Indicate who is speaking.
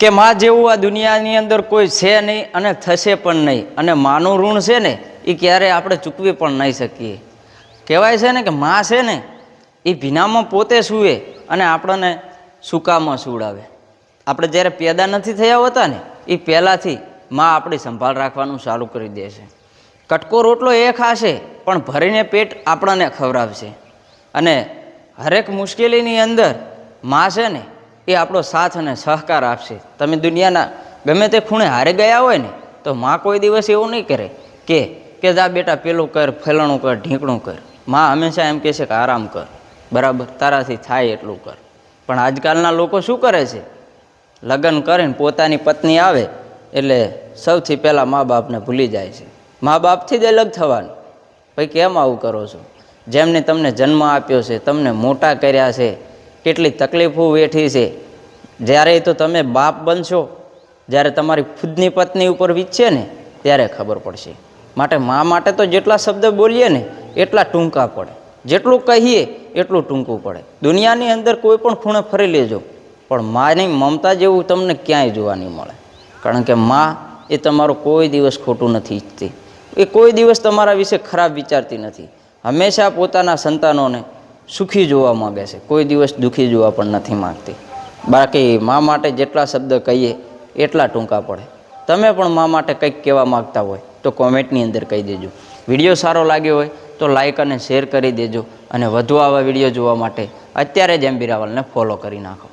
Speaker 1: કે માં જેવું આ દુનિયાની અંદર કોઈ છે નહીં અને થશે પણ નહીં, અને માનું ઋણ છે ને એ ક્યારેય આપણે ચૂકવી પણ નહીં શકીએ. કહેવાય છે ને કે માં છે ને એ ભીનામાં પોતે સૂવે અને આપણને સૂકામાં સુવડાવે. આપણે જ્યારે પેદા નથી થયા હોતા ને એ પહેલાંથી માં આપણી સંભાળ રાખવાનું ચાલુ કરી દે છે. કટકો રોટલો એ ખાશે પણ ભરીને પેટ આપણને ખવડાવશે. અને હરેક મુશ્કેલીની અંદર માં છે ને એ આપણો સાથ અને સહકાર આપશે. તમે દુનિયાના ગમે તે ખૂણે હારી ગયા હોય ને તો માં કોઈ દિવસ એવું નહીં કરે કે જા બેટા પેલું કર, ફલાણું કર, ઢીંકણું કર. માં હંમેશા એમ કહે છે કે આરામ કર, બરાબર, તારાથી થાય એટલું કર. પણ આજકાલના લોકો શું કરે છે? લગ્ન કરીને પોતાની પત્ની આવે એટલે સૌથી પહેલાં મા બાપને ભૂલી જાય છે. મા બાપથી જ અલગ થવાનું. ભાઈ કેમ આવું કરો છો? જેમને તમને જન્મ આપ્યો છે, તમને મોટા કર્યા છે, કેટલી તકલીફો વેઠી છે, જ્યારે તો તમે બાપ બનશો, જ્યારે તમારી ખુદની પત્ની ઉપર વીતશે ને ત્યારે ખબર પડશે. માટે મા માટે તો જેટલા શબ્દ બોલીએ ને એટલા ટૂંકા પડે, જેટલું કહીએ એટલું ટૂંકું પડે. દુનિયાની અંદર કોઈ પણ ખૂણે ફરી લેજો પણ માની મમતા જેવું તમને ક્યાંય જોવા નહીં મળે. કારણ કે માં એ તમારું કોઈ દિવસ ખોટું નથી ઈચ્છતી, એ કોઈ દિવસ તમારા વિશે ખરાબ વિચારતી નથી. હંમેશા પોતાના સંતાનોને સુખી જોવા માગે છે, કોઈ દિવસ દુઃખી જોવા પણ નથી માગતી. બાકી મા માટે જેટલા શબ્દ કહીએ એટલા ટૂંકા પડે. તમે પણ મા માટે કંઈક કહેવા માગતા હોય તો કોમેન્ટની અંદર કહી દેજો. વિડીયો સારો લાગ્યો હોય તો લાઈક અને શેર કરી દેજો. અને વધુ આવા વિડીયો જોવા માટે અત્યારે જ MB રાવલને ફોલો કરી નાખો.